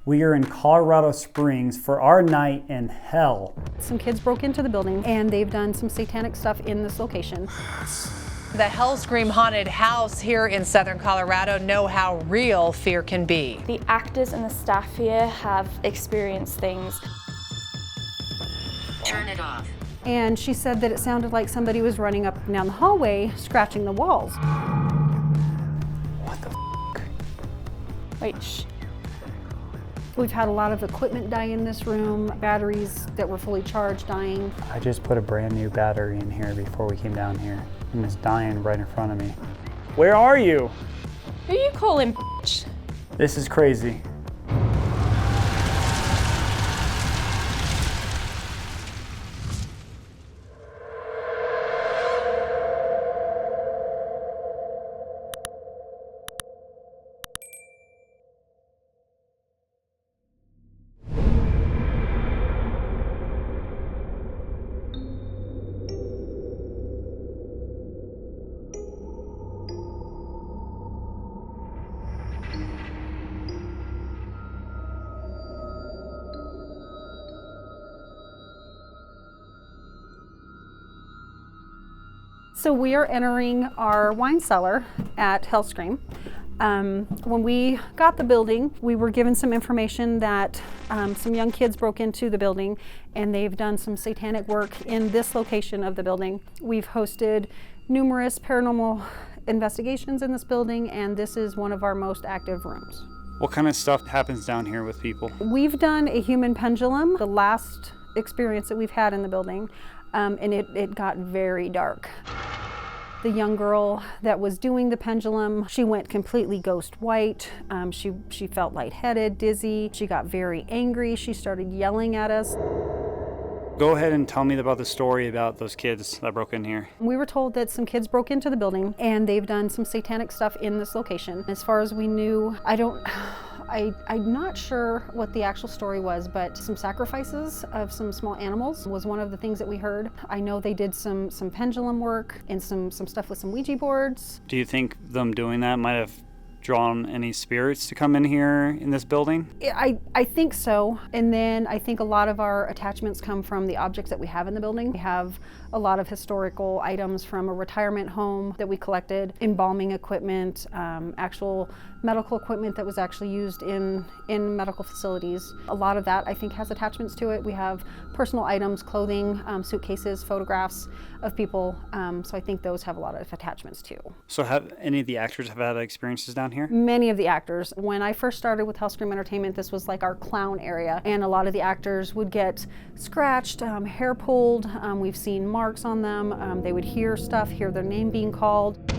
We are in Colorado Springs for our night in hell. Some kids broke into the building and they've done some satanic stuff in this location. The Hellscream haunted house here in southern Colorado know how real fear can be. The actors and the staff here have experienced things. Turn it off. And she said that it sounded like somebody was running up and down the hallway, scratching the walls. What the f***? Wait, shh. We've had a lot of equipment die in this room, batteries that were fully charged dying. I just put a brand new battery in here before we came down here, and it's dying right in front of me. Where are you? Who you calling bitch? This is crazy. So we are entering our wine cellar at Hellscream. When we got the building, we were given some information that some young kids broke into the building and they've done some satanic work in this location of the building. We've hosted numerous paranormal investigations in this building, and this is one of our most active rooms. What kind of stuff happens down here with people? We've done a human pendulum, the last experience that we've had in the building, and it got very dark. The young girl that was doing the pendulum, she went completely ghost white. She felt lightheaded, dizzy. She got very angry. She started yelling at us. Go ahead and tell me about the story about those kids that broke in here. We were told that some kids broke into the building and they've done some satanic stuff in this location. As far as we knew, I'm not sure what the actual story was, but some sacrifices of some small animals was one of the things that we heard. I know they did some pendulum work and some stuff with some Ouija boards. Do you think them doing that might have drawn any spirits to come in here in this building? I think so. And then I think a lot of our attachments come from the objects that we have in the building. We have a lot of historical items from a retirement home that we collected, embalming equipment, actual medical equipment that was actually used in medical facilities. A lot of that I think has attachments to it. We have personal items, clothing, suitcases, photographs of people. So I think those have a lot of attachments too. So have any of the actors have had experiences down here? Many of the actors. When I first started with Hellscream Entertainment, this was like our clown area, and a lot of the actors would get scratched, hair pulled. We've seen marks on them. They would hear stuff, hear their name being called.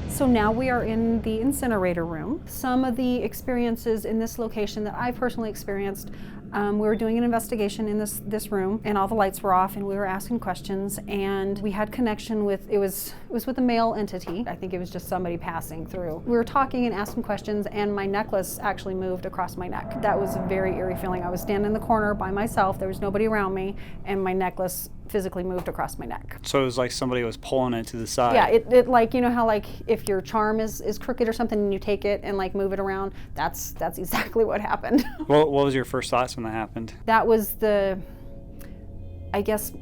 So now we are in the Incinerator room. Some of the experiences in this location that I personally experienced, we were doing an investigation in this room, and all the lights were off, and we were asking questions, and we had connection with, it was with a male entity. I think it was just somebody passing through. We were talking and asking questions, and my necklace actually moved across my neck. That was a very eerie feeling. I was standing in the corner by myself, there was nobody around me, and my necklace physically moved across my neck. So it was like somebody was pulling it to the side. Yeah, it like, you know how like if your charm is crooked or something and you take it and like move it around, that's exactly what happened. What was your first thoughts when that happened? That was I guess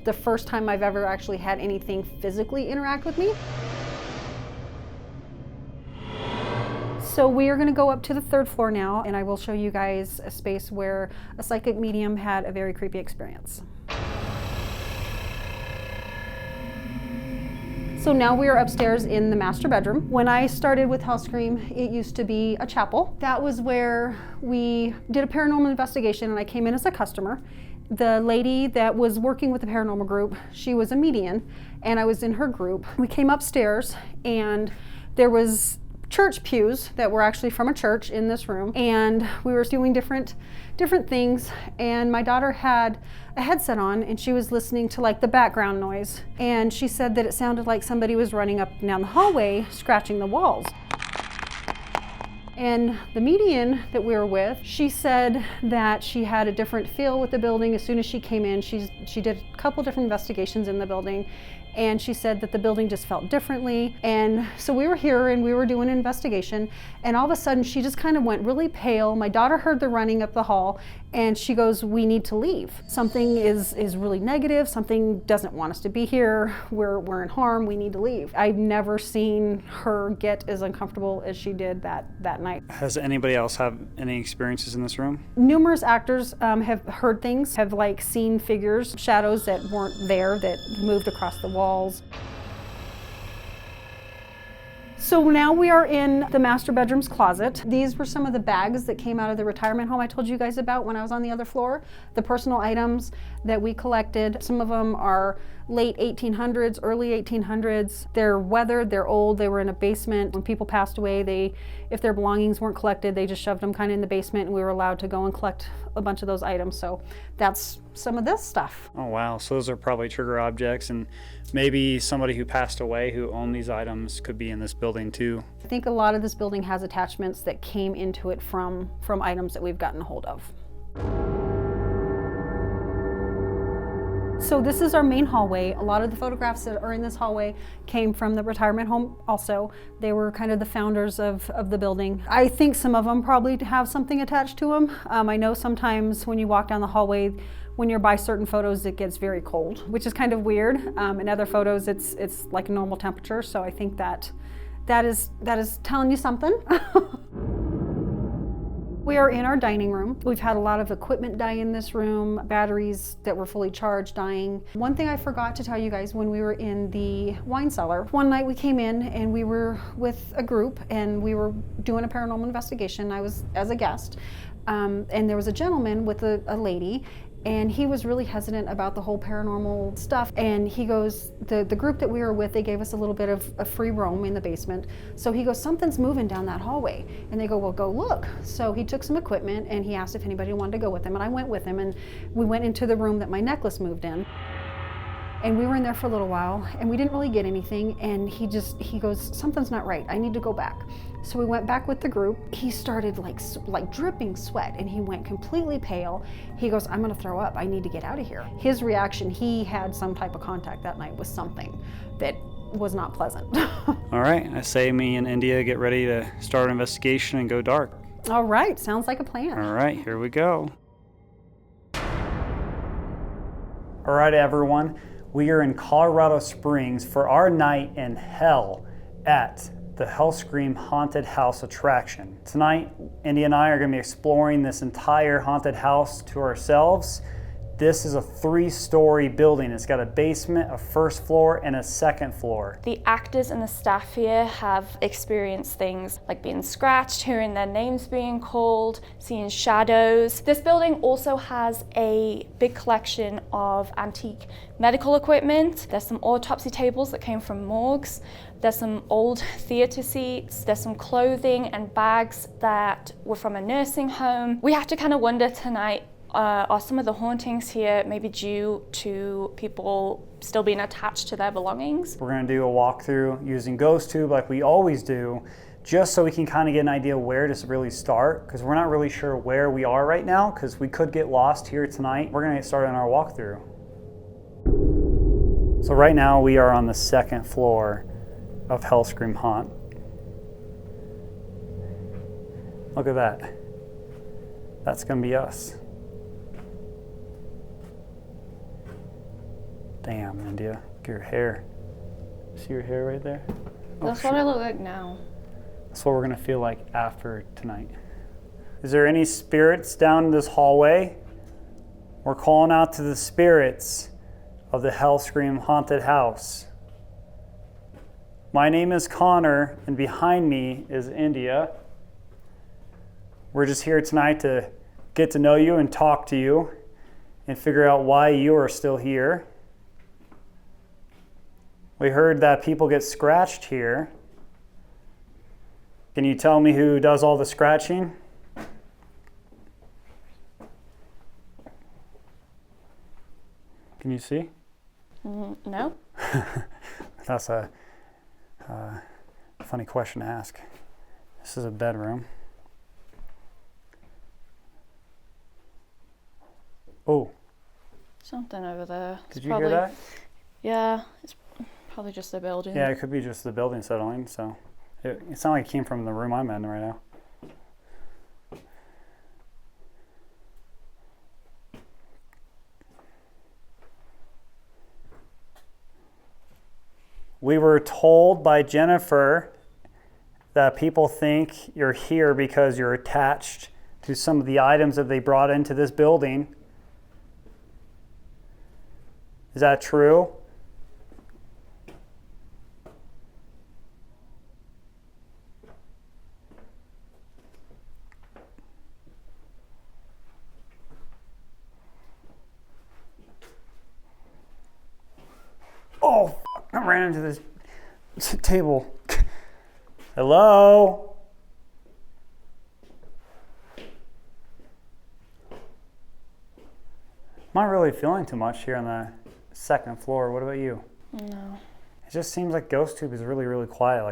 the first time I've ever actually had anything physically interact with me. So we are going to go up to the 3rd floor now, and I will show you guys a space where a psychic medium had a very creepy experience. So now we are upstairs in the master bedroom. When I started with Hellscream, it used to be a chapel. That was where we did a paranormal investigation, and I came in as a customer. The lady that was working with the paranormal group, she was a medium, and I was in her group. We came upstairs, and there was church pews that were actually from a church in this room, and we were doing different things, and my daughter had a headset on and she was listening to like the background noise, and she said that it sounded like somebody was running up and down the hallway scratching the walls. And the medium that we were with, she said that she had a different feel with the building. As soon as she came in, she did a couple different investigations in the building, and she said that the building just felt differently. And so we were here and we were doing an investigation, and all of a sudden she just kind of went really pale. My daughter heard the running up the hall, and she goes, "We need to leave. Something is really negative. Something doesn't want us to be here. We're in harm. We need to leave." I've never seen her get as uncomfortable as she did that night. Has anybody else have any experiences in this room? Numerous actors have heard things, have like seen figures, shadows that weren't there, that moved across the walls. So now we are in the master bedroom's closet. These were some of the bags that came out of the retirement home I told you guys about when I was on the other floor. The personal items that we collected. Some of them are late 1800s, early 1800s. They're weathered, they're old, they were in a basement. When people passed away, if their belongings weren't collected, they just shoved them kind of in the basement, and we were allowed to go and collect a bunch of those items. So that's some of this stuff. Oh wow, so those are probably trigger objects, and maybe somebody who passed away who owned these items could be in this building too. I think a lot of this building has attachments that came into it from items that we've gotten a hold of. So this is our main hallway. A lot of the photographs that are in this hallway came from the retirement home also. They were kind of the founders of the building. I think some of them probably have something attached to them. I know sometimes when you walk down the hallway, when you're by certain photos, it gets very cold, which is kind of weird. In other photos, it's like a normal temperature. So I think that is telling you something. We are in our dining room. We've had a lot of equipment die in this room, batteries that were fully charged dying. One thing I forgot to tell you guys when we were in the wine cellar, one night we came in and we were with a group and we were doing a paranormal investigation. I was as a guest, and there was a gentleman with a lady, and he was really hesitant about the whole paranormal stuff. And he goes, the group that we were with, they gave us a little bit of a free roam in the basement. So he goes, "Something's moving down that hallway." And they go, "Well, go look." So he took some equipment and he asked if anybody wanted to go with him. And I went with him, and we went into the room that my necklace moved in. And we were in there for a little while and we didn't really get anything. And he goes, "Something's not right. I need to go back." So we went back with the group. He started like dripping sweat and he went completely pale. He goes, "I'm gonna throw up. I need to get out of here." His reaction, he had some type of contact that night with something that was not pleasant. All right, I say me and India get ready to start an investigation and go dark. All right, sounds like a plan. All right, here we go. All right, everyone. We are in Colorado Springs for our night in hell at the Hellscream Haunted House attraction. Tonight, Indy and I are going to be exploring this entire haunted house to ourselves. This is a 3-story building. It's got a basement, a first floor, and a second floor. The actors and the staff here have experienced things like being scratched, hearing their names being called, seeing shadows. This building also has a big collection of antique medical equipment. There's some autopsy tables that came from morgues. There's some old theater seats. There's some clothing and bags that were from a nursing home. We have to kind of wonder tonight, are some of the hauntings here maybe due to people still being attached to their belongings? We're going to do a walkthrough using Ghost Tube like we always do, just so we can kind of get an idea where to really start, because we're not really sure where we are right now, because we could get lost here tonight. We're going to get started on our walkthrough. So right now we are on the second floor of Hellscream Haunt. Look at that. That's going to be us. Damn, India, look at your hair. See your hair right there? That's what I look like now. That's what we're gonna feel like after tonight. Is there any spirits down this hallway? We're calling out to the spirits of the Hellscream Haunted House. My name is Connor, and behind me is India. We're just here tonight to get to know you and talk to you and figure out why you are still here. We heard that people get scratched here. Can you tell me who does all the scratching? Can you see? No. That's a funny question to ask. This is a bedroom. Oh. Something over there. Did you hear that? Yeah. Probably just the building. Yeah, it could be just the building settling. So it's not like it came from the room I'm in right now. We were told by Jennifer that people think you're here because you're attached to some of the items that they brought into this building. Is that true? Oh, I ran into this table. Hello? I'm not really feeling too much here on the second floor. What about you? No. It just seems like GhostTube is really, really quiet.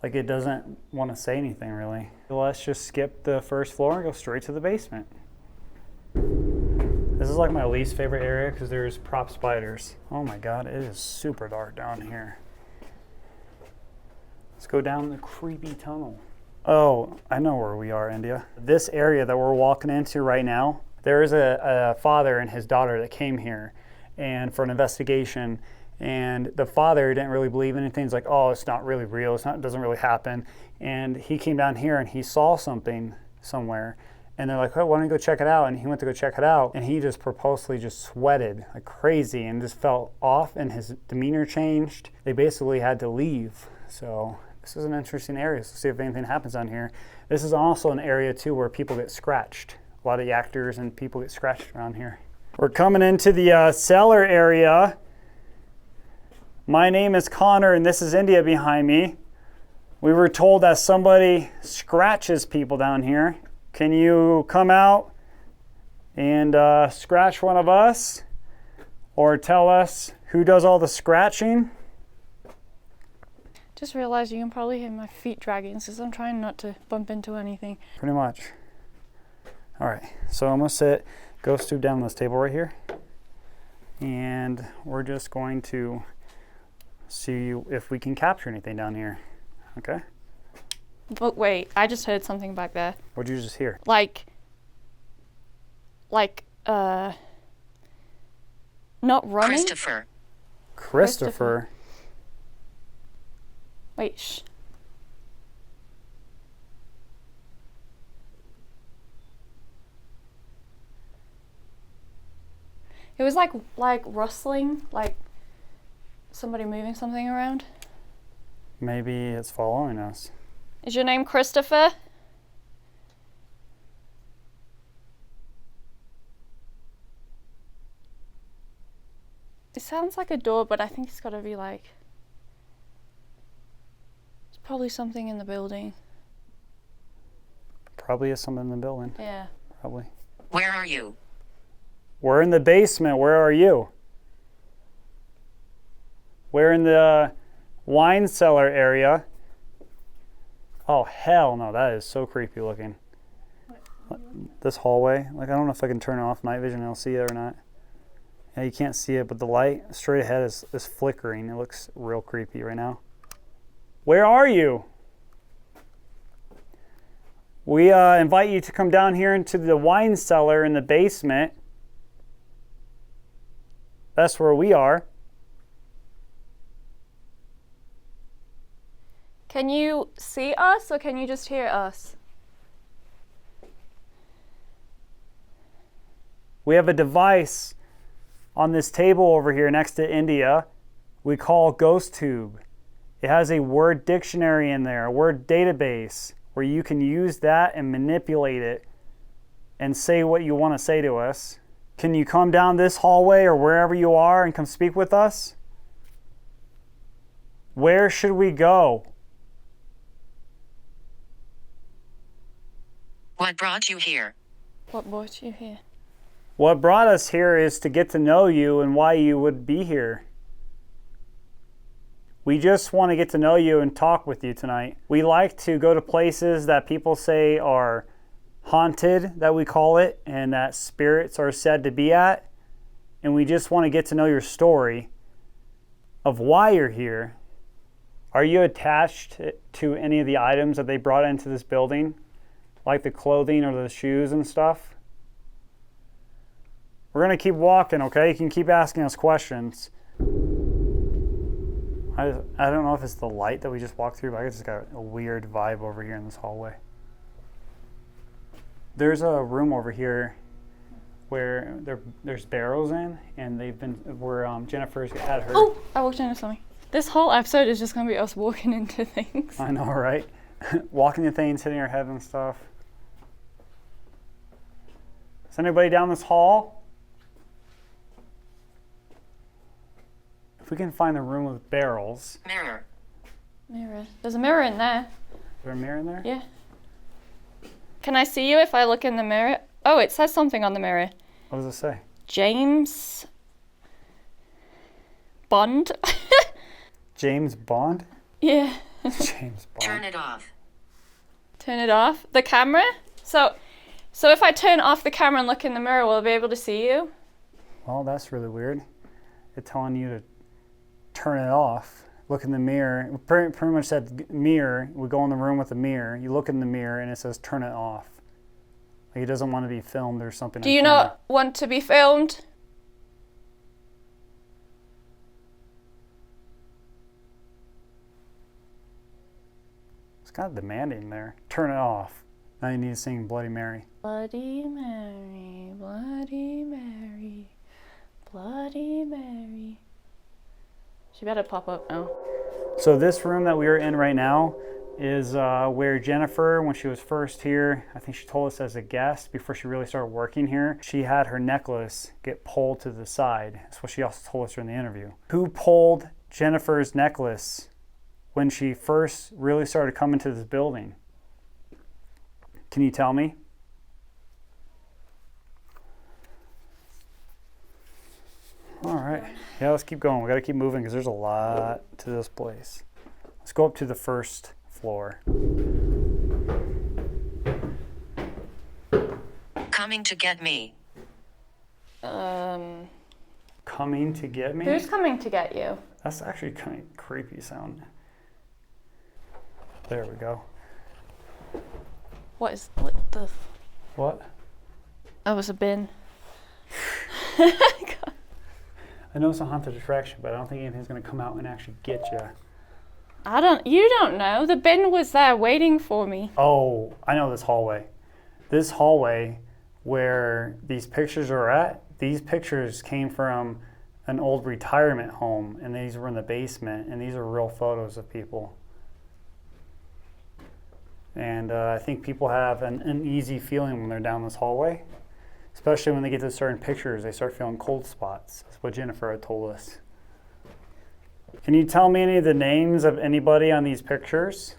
Like it doesn't want to say anything really. Let's just skip the first floor and go straight to the basement. This is like my least favorite area because there's prop spiders. Oh my God, it is super dark down here. Let's go down the creepy tunnel. Oh, I know where we are, India. This area that we're walking into right now, there is a father and his daughter that came here and for an investigation, and the father didn't really believe anything. He's like, oh, it's not really real. It doesn't really happen. And he came down here and he saw something somewhere. And they're like, oh, why don't you go check it out? And he went to go check it out, and he just purposely just sweated like crazy and just felt off, and his demeanor changed. They basically had to leave. So this is an interesting area. So see if anything happens on here. This is also an area too where people get scratched. A lot of the actors and people get scratched around here. We're coming into the cellar area. My name is Connor, and this is India behind me. We were told that somebody scratches people down here. Can you come out and scratch one of us, or tell us who does all the scratching? Just realized you can probably hear my feet dragging since I'm trying not to bump into anything. Pretty much. All right, so I'm gonna sit GhostTube down on this table right here, and we're just going to see if we can capture anything down here. Okay? But wait, I just heard something back there. What'd you just hear? Like, not running? Christopher? Wait, shh. It was like rustling, like somebody moving something around. Maybe it's following us. Is your name Christopher? It sounds like a door, but I think it's gotta be like... It's probably something in the building. Probably is something in the building. Yeah. Probably. Where are you? We're in the basement. Where are you? We're in the wine cellar area. Oh, hell no. That is so creepy looking. This hallway. Like, I don't know if I can turn off night vision and I'll see it or not. Yeah, you can't see it, but the light straight ahead is flickering. It looks real creepy right now. Where are you? We invite you to come down here into the wine cellar in the basement. That's where we are. Can you see us or can you just hear us? We have a device on this table over here next to India we call GhostTube. It has a word dictionary in there, a word database, where you can use that and manipulate it and say what you want to say to us. Can you come down this hallway or wherever you are and come speak with us? Where should we go? What brought you here? What brought you here? What brought us here is to get to know you and why you would be here. We just want to get to know you and talk with you tonight. We like to go to places that people say are haunted, that we call it, and that spirits are said to be at. And we just want to get to know your story. of why you're here. Are you attached to any of the items that they brought into this building? Like the clothing or the shoes and stuff? We're gonna keep walking, okay? You can keep asking us questions. I don't know if it's the light that we just walked through, but I just got a weird vibe over here in this hallway. There's a room over here where there's barrels in, and where Jennifer's had her. Oh, I walked into something. This whole episode is just gonna be us walking into things. I know, right? Walking into things, hitting our head and stuff. Is anybody down this hall? If we can find the room with barrels. Mirror. Mirror. There's a mirror in there. Is there a mirror in there? Yeah. Can I see you if I look in the mirror? Oh, it says something on the mirror. What does it say? James Bond. James Bond? Yeah. James Bond. Turn it off. Turn it off. The camera? So if I turn off the camera and look in the mirror, will I be able to see you? Well, that's really weird. It's telling you to turn it off. Look in the mirror. It pretty much said mirror. We go in the room with the mirror. You look in the mirror and it says turn it off. Like it doesn't want to be filmed or something. Do you not want to be filmed? It's kind of demanding there. Turn it off. Now you need to sing Bloody Mary. Bloody Mary, Bloody Mary, Bloody Mary. She better pop up now. So this room that we are in right now is where Jennifer, when she was first here, I think she told us as a guest before she really started working here, she had her necklace get pulled to the side. That's what she also told us during the interview. Who pulled Jennifer's necklace when she first really started coming to this building? Can you tell me? All right. Yeah, let's keep going. We got to keep moving because there's a lot to this place. Let's go up to the first floor. Coming to get me. Coming to get me? Who's coming to get you? That's actually kind of creepy sound. There we go. What What? That was a bin. I know it's a haunted attraction, but I don't think anything's going to come out and actually get you. You don't know. The bin was there waiting for me. Oh, I know this hallway. This hallway where these pictures are at, these pictures came from an old retirement home, and these were in the basement, and these are real photos of people. And I think people have an uneasy feeling when they're down this hallway, especially when they get to certain pictures, they start feeling cold spots. That's what Jennifer had told us. Can you tell me any of the names of anybody on these pictures?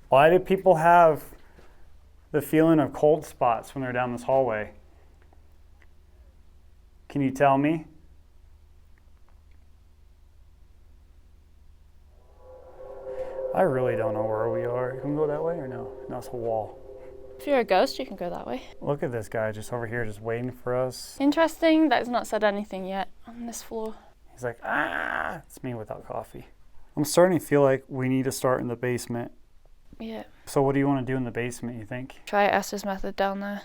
Why do people have the feeling of cold spots when they're down this hallway? Can you tell me? I really don't know where we are. Can we go that way or no? No, it's a wall. If you're a ghost, you can go that way. Look at this guy just over here just waiting for us. Interesting, that has not said anything yet on this floor. He's like, ah, it's me without coffee. I'm starting to feel like we need to start in the basement. Yeah. So what do you want to do in the basement, you think? Try Estus method down there.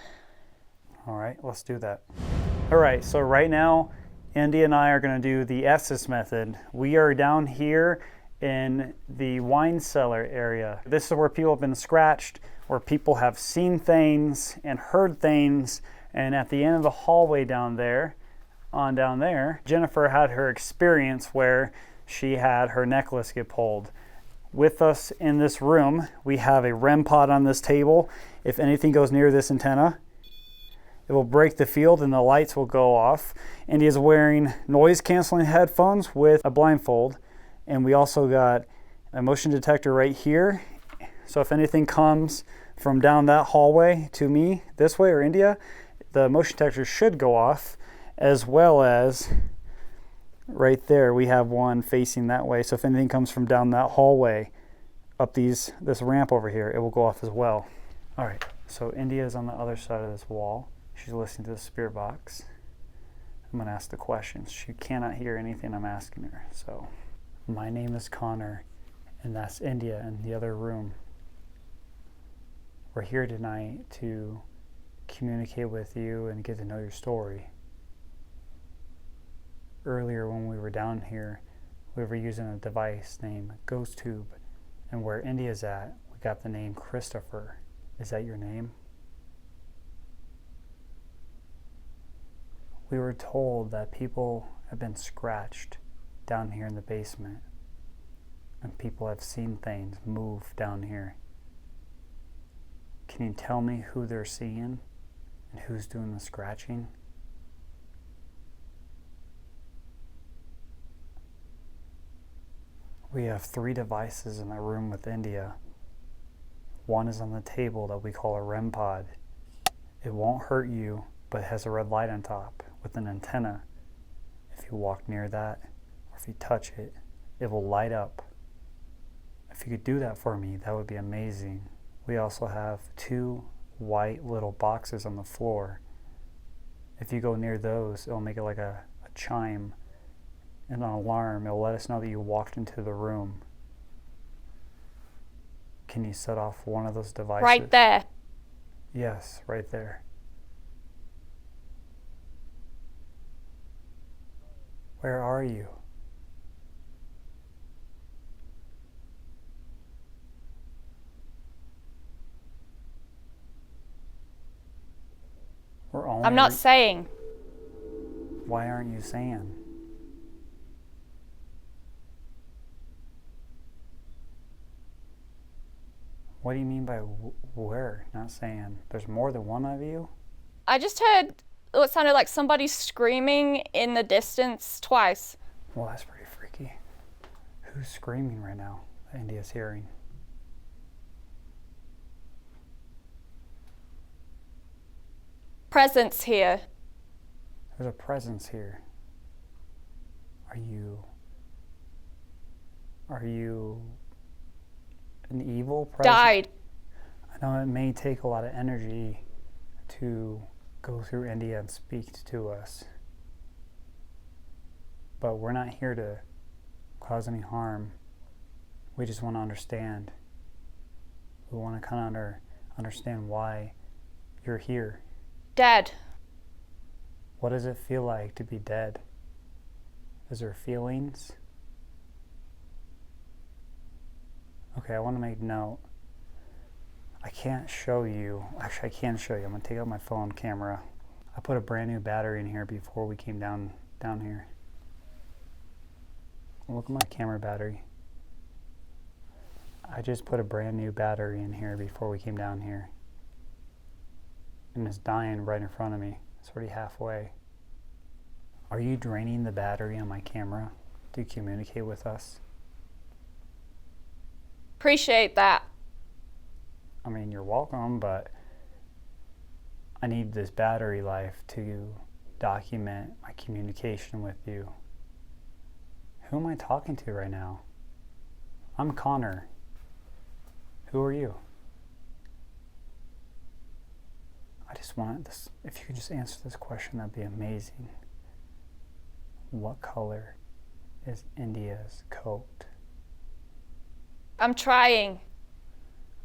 All right, let's do that. All right, so right now, Andy and I are going to do the Estus method. We are down here in the wine cellar area. This is where people have been scratched, where people have seen things and heard things. And at the end of the hallway down there, Jennifer had her experience where she had her necklace get pulled. With us in this room, we have a REM pod on this table. If anything goes near this antenna, it will break the field and the lights will go off. And he is wearing noise canceling headphones with a blindfold. And we also got a motion detector right here. So if anything comes from down that hallway to me this way or India, the motion detector should go off, as well as right there we have one facing that way. So if anything comes from down that hallway up this ramp over here, it will go off as well. All right, so India is on the other side of this wall. She's listening to the spirit box. I'm going to ask the questions. She cannot hear anything I'm asking her. So, my name is Connor, and that's India in the other room. We're here tonight to communicate with you and get to know your story. Earlier when we were down here, we were using a device named Ghost Tube, and where India's at, we got the name Christopher. Is that your name? We were told that people have been scratched down here in the basement, and people have seen things move down here. Can you tell me who they're seeing and who's doing the scratching? We have 3 devices in the room with India. One is on the table that we call a REM pod. It won't hurt you, but it has a red light on top with an antenna. If you walk near that, or if you touch it, it will light up. If you could do that for me, that would be amazing. We also have 2 white little boxes on the floor. If you go near those, it'll make it like a chime and an alarm. It'll let us know that you walked into the room. Can you set off one of those devices? Right there. Yes, right there. Where are you? I'm not saying. Why aren't you saying? What do you mean by where? Not saying. There's more than one of you? I just heard what sounded like somebody screaming in the distance twice. Well, that's pretty freaky. Who's screaming right now that India's hearing? Presence here. There's a presence here. Are you an evil presence? Died. I know it may take a lot of energy to go through India and speak to us, but we're not here to cause any harm. We just want to understand. We want to kind of understand why you're here. Dead. What does it feel like to be dead? Is there feelings? Okay, I want to make note. I can't show you. Actually, I can show you. I'm going to take out my phone camera. I put a brand new battery in here before we came down here. Look at my camera battery. I just put a brand new battery in here before we came down here. And it's dying right in front of me. It's already halfway. Are you draining the battery on my camera to communicate with us? Appreciate that. I mean, you're welcome, but I need this battery life to document my communication with you. Who am I talking to right now? I'm Connor. Who are you? I just want this. If you could just answer this question, that'd be amazing. What color is India's coat? I'm trying.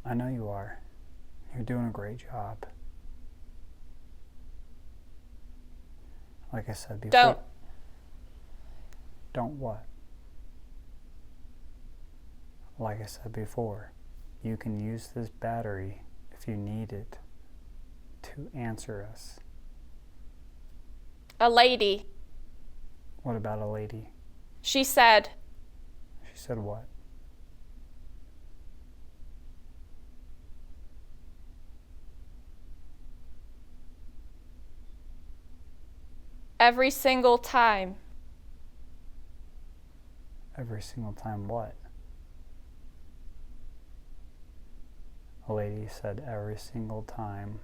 I know you are. You're doing a great job. Like I said before. Don't what? Like I said before, you can use this battery if you need it to answer us. A lady. What about a lady? She said. She said what? Every single time. Every single time what? A lady said every single time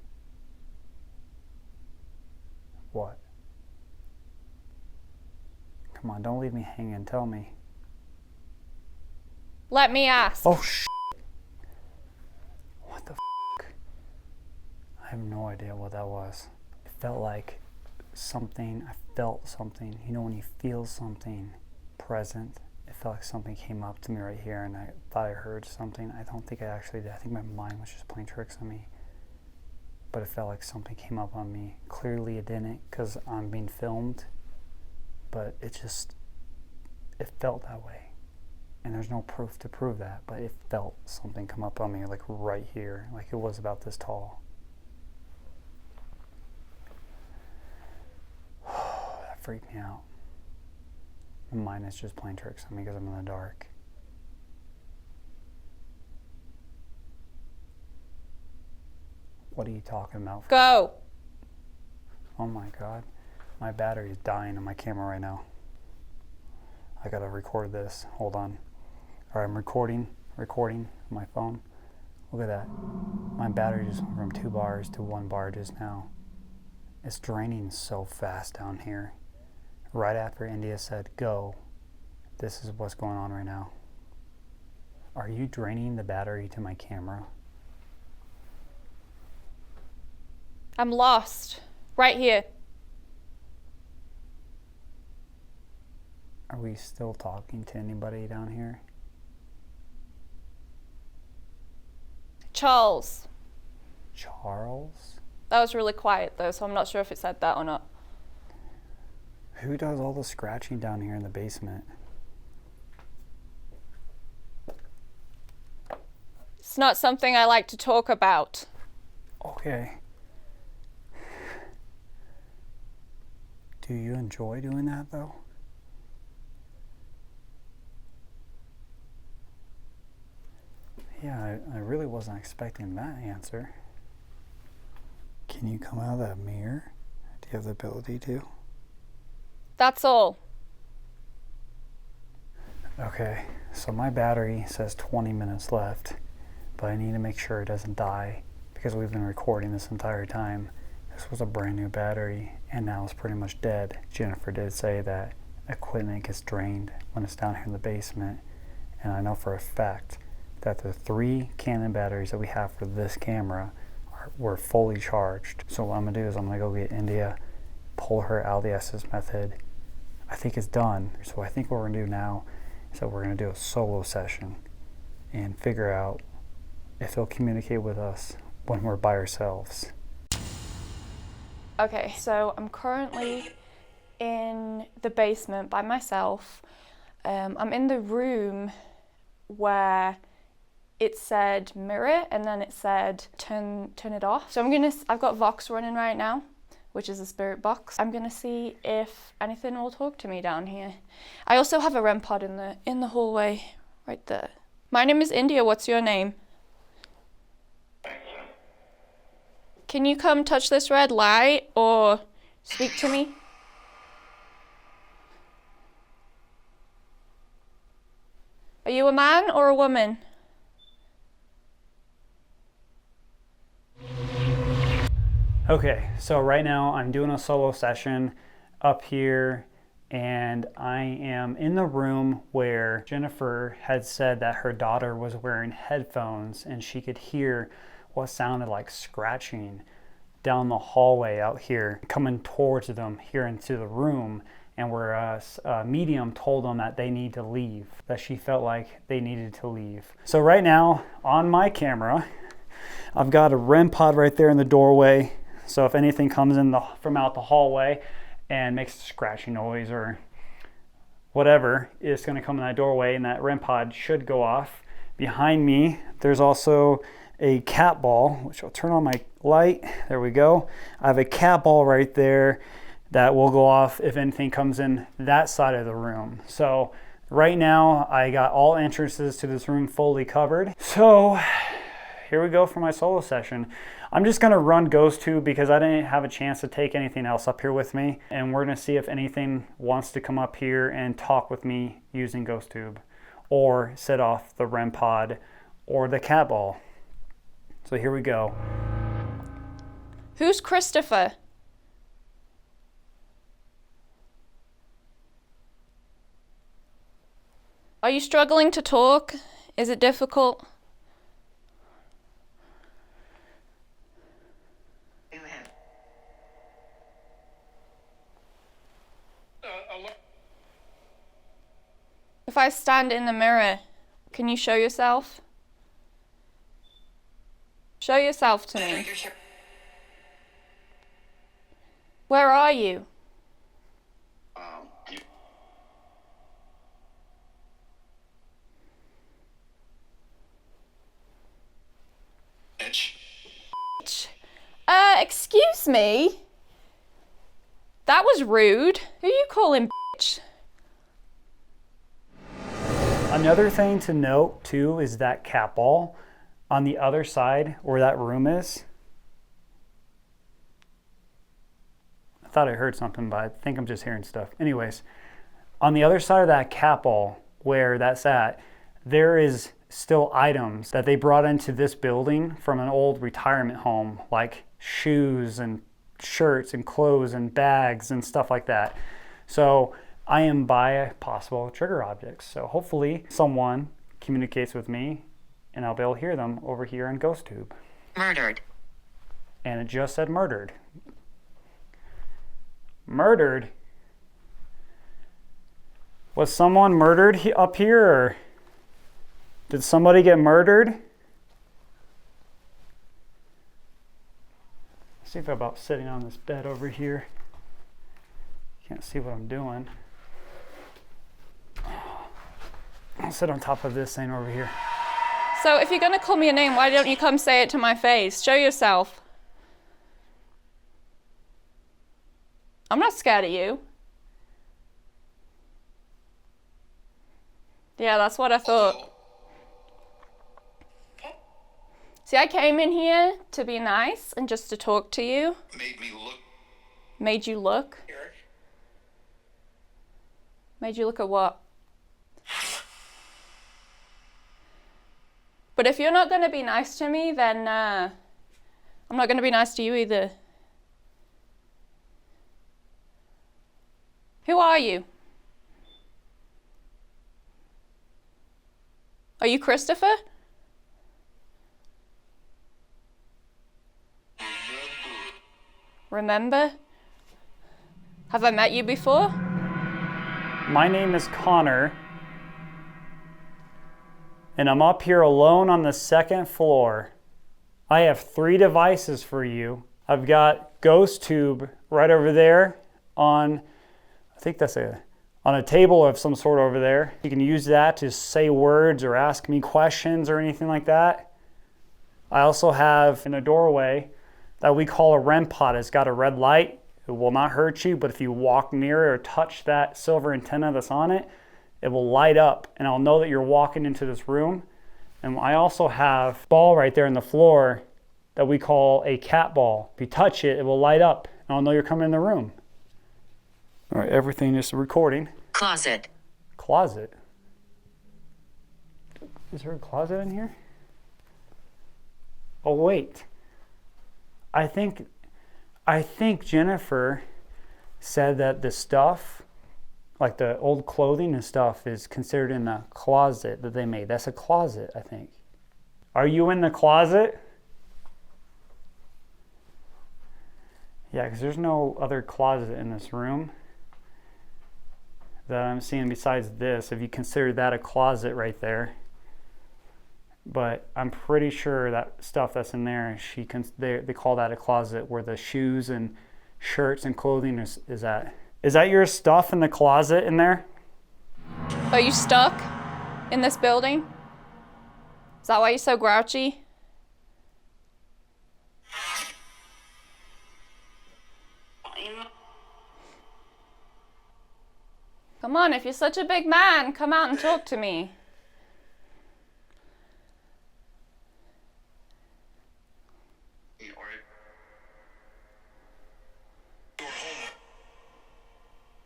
what? Come on, don't leave me hanging. Tell me. Let me ask. Oh, what the f***? I have no idea what that was. It felt like something, I felt something. You know when you feel something present? It felt like something came up to me right here and I thought I heard something. I don't think I actually did. I think my mind was just playing tricks on me. But it felt like something came up on me. Clearly it didn't because I'm being filmed. But it felt that way. And there's no proof to prove that. But it felt something come up on me like right here. Like it was about this tall. That freaked me out. My mind is just playing tricks on me because I'm in the dark. What are you talking about? Go. Oh my God. My battery is dying on my camera right now. I gotta record this. Hold on. All right, I'm recording on my phone. Look at that. My battery just went from 2 bars to 1 bar just now. It's draining so fast down here. Right after India said go, this is what's going on right now. Are you draining the battery to my camera? I'm lost. Right here. Are we still talking to anybody down here? Charles. Charles? That was really quiet though, so I'm not sure if it said that or not. Who does all the scratching down here in the basement? It's not something I like to talk about. Okay. Do you enjoy doing that though? Yeah, I really wasn't expecting that answer. Can you come out of that mirror? Do you have the ability to? That's all. Okay, so my battery says 20 minutes left, but I need to make sure it doesn't die because we've been recording this entire time. This was a brand new battery and now it's pretty much dead. Jennifer did say that equipment gets drained when it's down here in the basement, and I know for a fact that the 3 Canon batteries that we have for this camera were fully charged. So what I'm gonna do is I'm gonna go get India, pull her out of the Estus method. I think it's done. So I think what we're gonna do now is that we're gonna do a solo session and figure out if it'll communicate with us when we're by ourselves. Okay, so I'm currently in the basement by myself. I'm in the room where it said mirror and then it said turn it off. So I've got Vox running right now, which is a spirit box. I'm gonna see if anything will talk to me down here. I also have a REM pod in the hallway right there. My name is India. What's your name? Can you come touch this red light or speak to me? Are you a man or a woman? Okay, so right now I'm doing a solo session up here and I am in the room where Jennifer had said that her daughter was wearing headphones and she could hear what sounded like scratching down the hallway out here coming towards them here into the room, and where a medium told them that they need to leave, that she felt like they needed to leave. So right now on my camera I've got a REM pod right there in the doorway. So if anything comes in from out the hallway and makes a scratchy noise or whatever, it's going to come in that doorway and that REM pod should go off. Behind me, there's also a cat ball, which I'll turn on my light. There we go. I have a cat ball right there that will go off if anything comes in that side of the room. So right now I got all entrances to this room fully covered. So here we go for my solo session. I'm just gonna run GhostTube because I didn't have a chance to take anything else up here with me, and we're gonna see if anything wants to come up here and talk with me using GhostTube or set off the REM pod or the cat ball. So here we go. Who's Christopher? Are you struggling to talk? Is it difficult? if I stand in the mirror, can you show yourself? Show yourself to me. Where are you? Excuse me? That was rude. Who are you calling bitch? Another thing to note too is that cat ball on the other side where that room is. I thought I heard something, but I think I'm just hearing stuff. Anyways, on the other side of that cat ball where that's at, there is still items that they brought into this building from an old retirement home, like shoes and shirts and clothes and bags and stuff like that. So I am by possible trigger objects. So hopefully someone communicates with me and I'll be able to hear them over here in GhostTube. Murdered. And it just said murdered. Murdered? Was someone murdered up here, or did somebody get murdered? Let's see if I'm about sitting on this bed over here. Can't see what I'm doing. I'll sit on top of this thing over here. So if you're gonna call me a name, why don't you come say it to my face? Show yourself. I'm not scared of you. Yeah, that's what I thought. See, I came in here to be nice and just to talk to you. Made me look. Made you look? Made you look at what? But if you're not going to be nice to me, then I'm not going to be nice to you either. Who are you? Are you Christopher? Remember? Have I met you before? My name is Connor, and I'm up here alone on the second floor. I have 3 devices for you. I've got GhostTube right over there on, I think that's on a table of some sort over there. You can use that to say words or ask me questions or anything like that. I also have in a doorway that we call a REM pod. It's got a red light. It will not hurt you, but if you walk near it or touch that silver antenna that's on it, it will light up and I'll know that you're walking into this room. And I also have a ball right there in the floor that we call a cat ball. If you touch it, it will light up and I'll know you're coming in the room. All right, everything is recording. Closet. Closet? Is there a closet in here? Oh, wait. I think Jennifer said that the stuff, like the old clothing and stuff, is considered in the closet that they made. That's a closet, I think. Are you in the closet? Yeah, because there's no other closet in this room that I'm seeing besides this, if you consider that a closet right there. But I'm pretty sure that stuff that's in there, they call that a closet, where the shoes and shirts and clothing is at. Is that your stuff in the closet in there? Are you stuck in this building? Is that why you're so grouchy? Come on, if you're such a big man, come out and talk to me.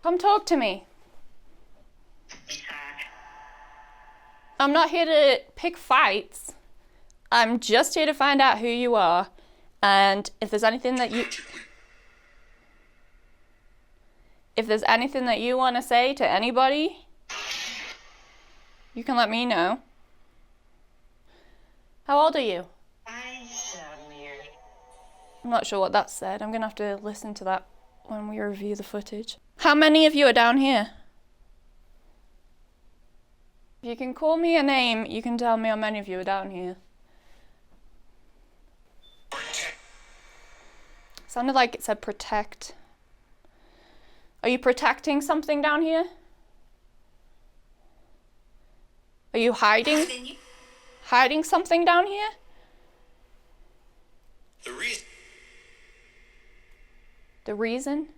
Come talk to me. I'm not here to pick fights. I'm just here to find out who you are. And if there's anything that you want to say to anybody, you can let me know. How old are you? I'm not sure what that said. I'm going to have to listen to that when we review the footage. How many of you are down here? If you can call me a name, you can tell me how many of you are down here. Sounded like it said protect. Are you protecting something down here? Are you hiding? Hiding something down here? The reason. The reason?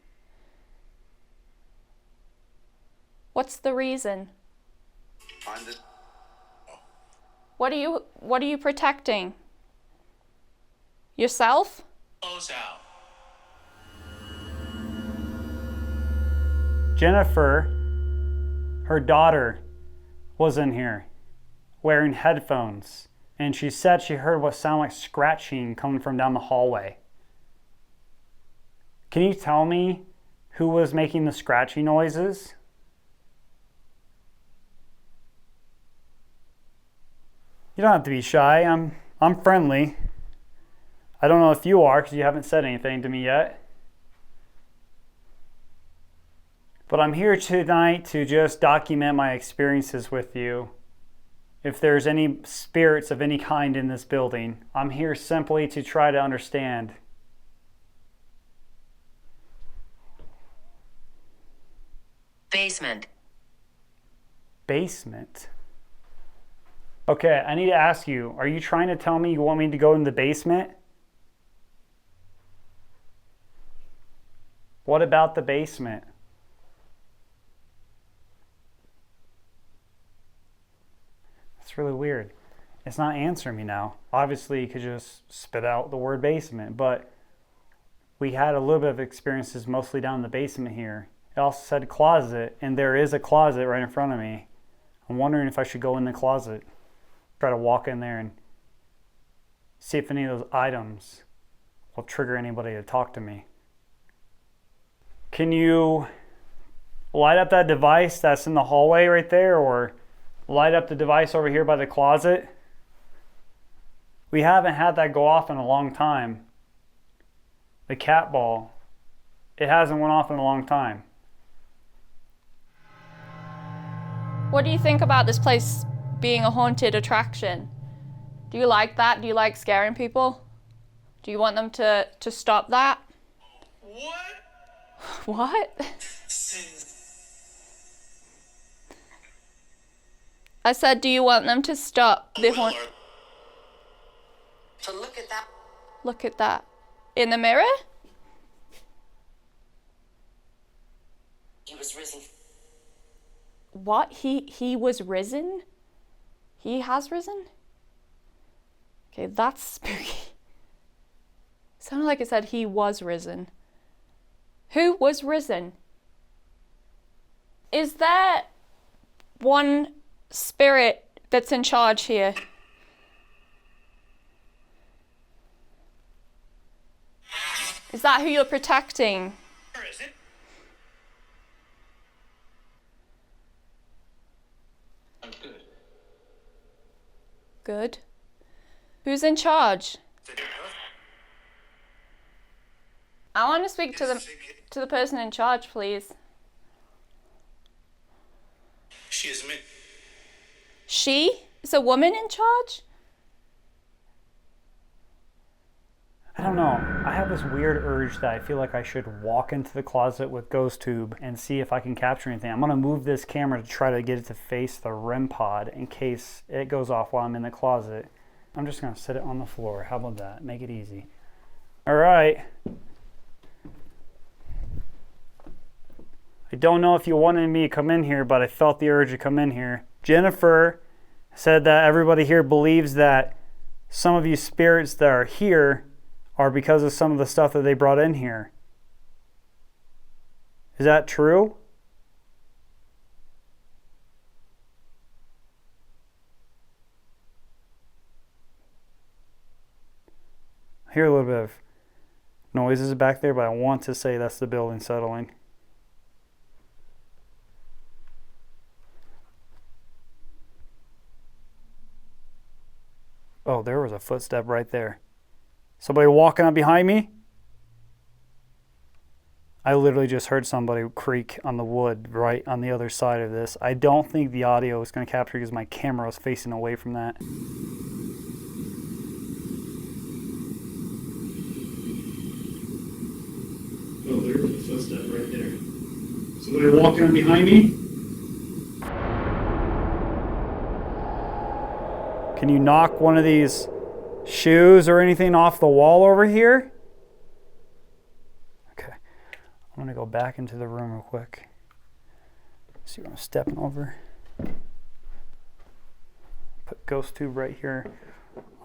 What's the reason? What are you protecting? Yourself? Close out. Jennifer, her daughter, was in here wearing headphones, and she said she heard what sounded like scratching coming from down the hallway. Can you tell me who was making the scratchy noises? You don't have to be shy. I'm friendly. I don't know if you are because you haven't said anything to me yet. But I'm here tonight to just document my experiences with you. If there's any spirits of any kind in this building, I'm here simply to try to understand. Basement. Basement? Okay, I need to ask you, are you trying to tell me you want me to go in the basement? What about the basement? That's really weird. It's not answering me now. Obviously, you could just spit out the word basement, but we had a little bit of experiences mostly down in the basement here. It also said closet, and there is a closet right in front of me. I'm wondering if I should go in the closet. Try to walk in there and see if any of those items will trigger anybody to talk to me. Can you light up that device that's in the hallway right there, or light up the device over here by the closet? We haven't had that go off in a long time. The cat ball, it hasn't went off in a long time. What do you think about this place being a haunted attraction? Do you like that? Do you like scaring people? Do you want them to stop that? What? What? I said, do you want them to stop the haunt? So look at that. Look at that. In the mirror? He was risen. What? He was risen? He has risen? Okay, that's spooky. Sounded like it said he was risen. Who was risen? Is there one spirit that's in charge here? Is that who you're protecting? Where is it? I'm good. Good. Who's in charge? I want to speak to the person in charge, please. She is me. She is a woman in charge? I don't know. I have this weird urge that I feel like I should walk into the closet with ghost tube and see if I can capture anything. I'm going to move this camera to try to get it to face the REM pod in case it goes off while I'm in the closet. I'm just going to sit it on the floor. How about that? Make it easy. All right. I don't know if you wanted me to come in here, but I felt the urge to come in here. Jennifer said that everybody here believes that some of you spirits that are here are because of some of the stuff that they brought in here. Is that true? I hear a little bit of noises back there, but I want to say that's the building settling. Oh, there was a footstep right there. Somebody walking up behind me? I literally just heard somebody creak on the wood right on the other side of this. I don't think the audio is going to capture because my camera was facing away from that. Oh, there's a footstep right there. Somebody walking in behind me? Can you knock one of these shoes or anything off the wall over here? Okay, I'm gonna go back into the room real quick. See what I'm stepping over. Put ghost tube right here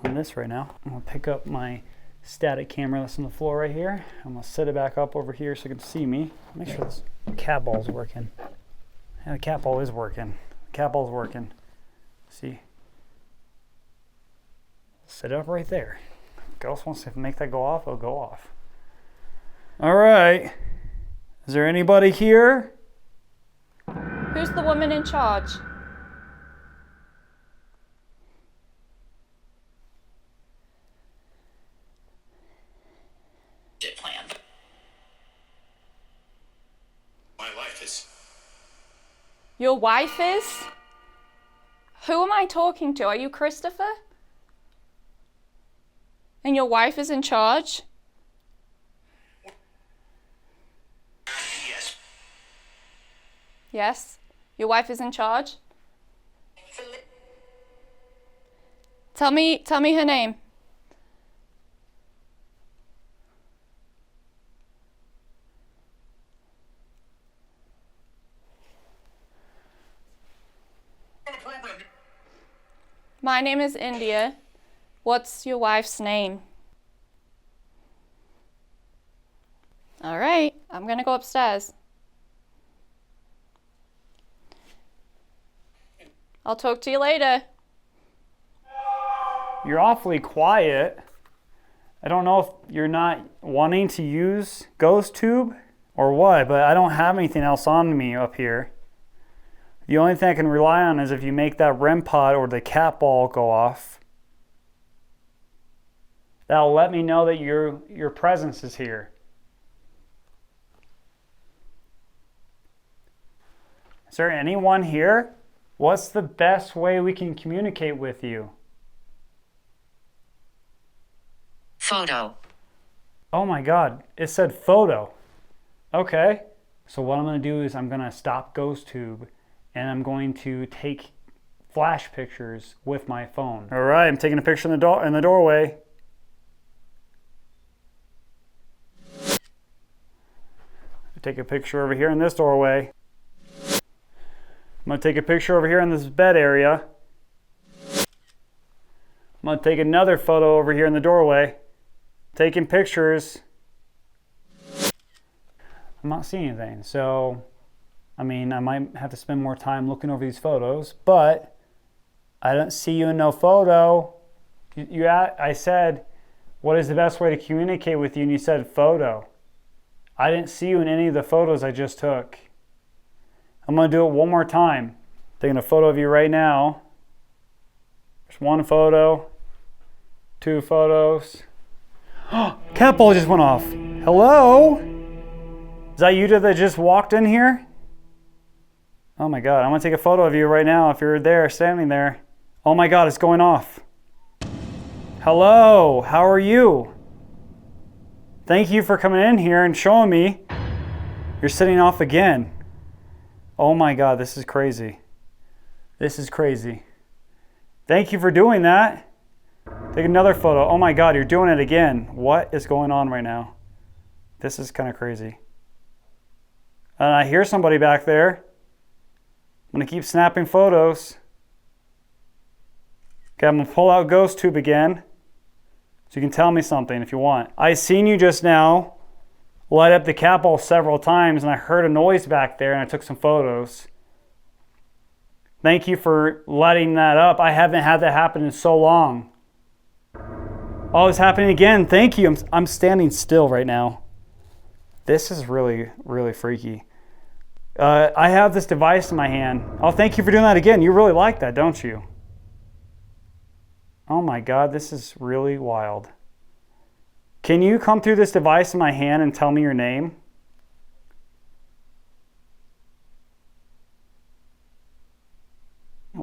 on this right now. I'm gonna pick up my static camera that's on the floor right here. I'm gonna set it back up over here so you can see me. Make sure this cat ball's working. Yeah, the cat ball is working. The cat ball's working. See? Set it up right there. Ghost wants to make that go off, it'll go off. All right. Is there anybody here? Who's the woman in charge? Plan. My wife is. Your wife is? Who am I talking to? Are you Christopher? And your wife is in charge? Yes. Yes? Your wife is in charge? Tell me her name. My name is India. What's your wife's name? All right, I'm gonna go upstairs. I'll talk to you later. You're awfully quiet. I don't know if you're not wanting to use ghost tube or what, but I don't have anything else on me up here. The only thing I can rely on is if you make that REM pod or the cat ball go off. That'll let me know that your presence is here. Is there anyone here? What's the best way we can communicate with you? Photo. Oh my God, it said photo. Okay. So what I'm gonna do is I'm gonna stop ghost tube and I'm going to take flash pictures with my phone. All right, I'm taking a picture in the doorway. Take a picture over here in this doorway. I'm gonna take a picture over here in this bed area. I'm gonna take another photo over here in the doorway. Taking pictures. I'm not seeing anything, so I mean, I might have to spend more time looking over these photos, but I don't see you in no photo. I said, what is the best way to communicate with you? And you said photo. I didn't see you in any of the photos I just took. I'm gonna do it one more time. Taking a photo of you right now. There's one photo, two photos. Cat ball just went off. Hello? Is that you that just walked in here? Oh my God, I'm gonna take a photo of you right now if you're there, standing there. Oh my God, it's going off. Hello, how are you? Thank you for coming in here and showing me. You're sitting off again. Oh my God, this is crazy. This is crazy. Thank you for doing that. Take another photo. Oh my God, you're doing it again. What is going on right now? This is kind of crazy. And I hear somebody back there. I'm gonna keep snapping photos. Okay, I'm gonna pull out ghost tube again. So you can tell me something if you want. I seen you just now light up the cat ball several times and I heard a noise back there and I took some photos. Thank you for lighting that up. I haven't had that happen in so long. Oh, it's happening again. Thank you. I'm standing still right now. This is really, really freaky. I have this device in my hand. Oh, thank you for doing that again. You really like that, don't you? Oh my God, this is really wild. Can you come through this device in my hand and tell me your name?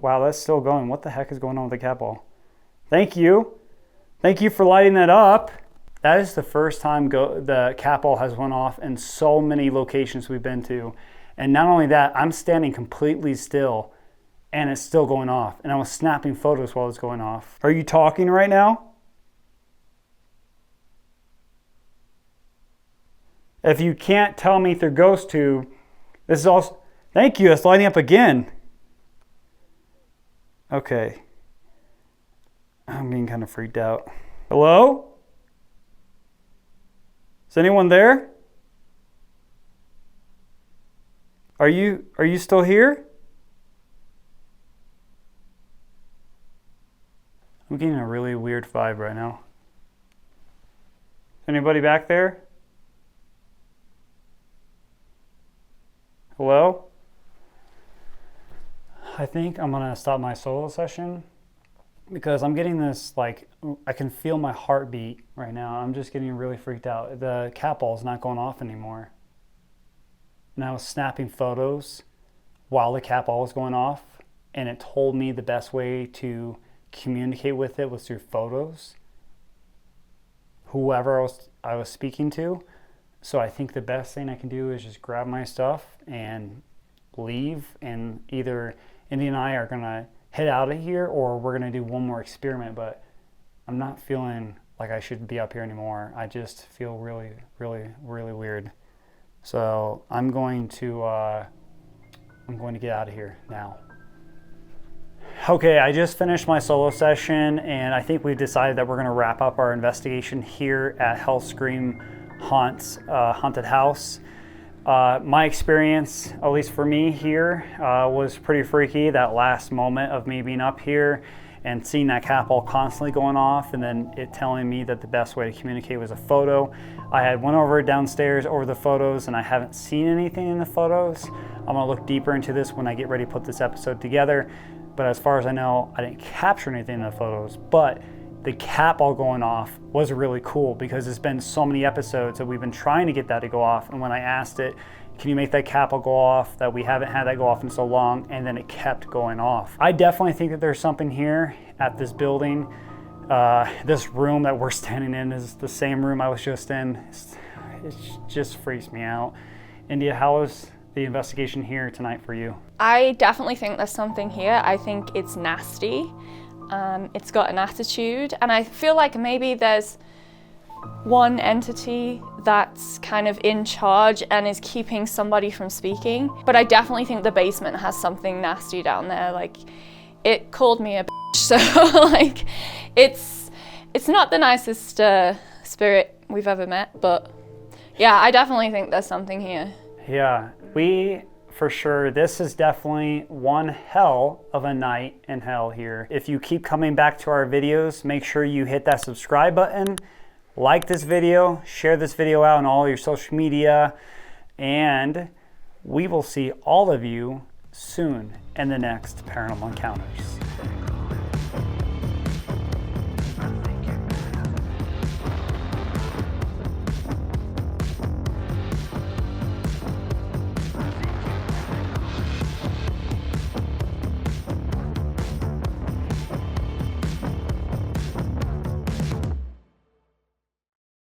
wow, that's still going. What the heck is going on with the cat ball? Thank you. Thank you for lighting that up. That is the first time the cat ball has went off in so many locations we've been to. And not only that, I'm standing completely still and it's still going off. And I was snapping photos while it's going off. Are you talking right now? If you can't tell me through GhostTube, this is also, thank you, it's lighting up again. Okay. I'm getting kind of freaked out. Hello? Is anyone there? Are you still here? I'm getting a really weird vibe right now. Anybody back there? Hello? I think I'm gonna stop my solo session because I'm getting this, like, I can feel my heartbeat right now. I'm just getting really freaked out. The cat ball's not going off anymore. And I was snapping photos while the cat ball was going off, and it told me the best way to communicate with it was through photos. Whoever I was speaking to. So I think the best thing I can do is just grab my stuff and leave, and either Indy and I are gonna head out of here or we're gonna do one more experiment, but I'm not feeling like I shouldn't be up here anymore. I just feel really, really, really weird. So I'm going to get out of here now. Okay, I just finished my solo session and I think we've decided that we're gonna wrap up our investigation here at Hellscream Haunted House. My experience, at least for me here, was pretty freaky. That last moment of me being up here and seeing that cat ball constantly going off, and then it telling me that the best way to communicate was a photo. I had went over downstairs over the photos and I haven't seen anything in the photos. I'm gonna look deeper into this when I get ready to put this episode together. But as far as I know, I didn't capture anything in the photos, but the cat ball going off was really cool because it's been so many episodes that we've been trying to get that to go off. And when I asked it, can you make that cat ball go off, that we haven't had that go off in so long, and then it kept going off. I definitely think that there's something here at this building. This room that we're standing in is the same room I was just in. It just freaks me out. India, how was the investigation here tonight for you? I definitely think there's something here. I think it's nasty. It's got an attitude, and I feel like maybe there's one entity that's kind of in charge and is keeping somebody from speaking. But I definitely think the basement has something nasty down there. Like, it called me a bitch, so like, it's not the nicest spirit we've ever met, but yeah, I definitely think there's something here. Yeah, for sure, this is definitely one hell of a night in hell here. If you keep coming back to our videos, make sure you hit that subscribe button, like this video, share this video out on all your social media, and we will see all of you soon in the next Paranormal Encounters.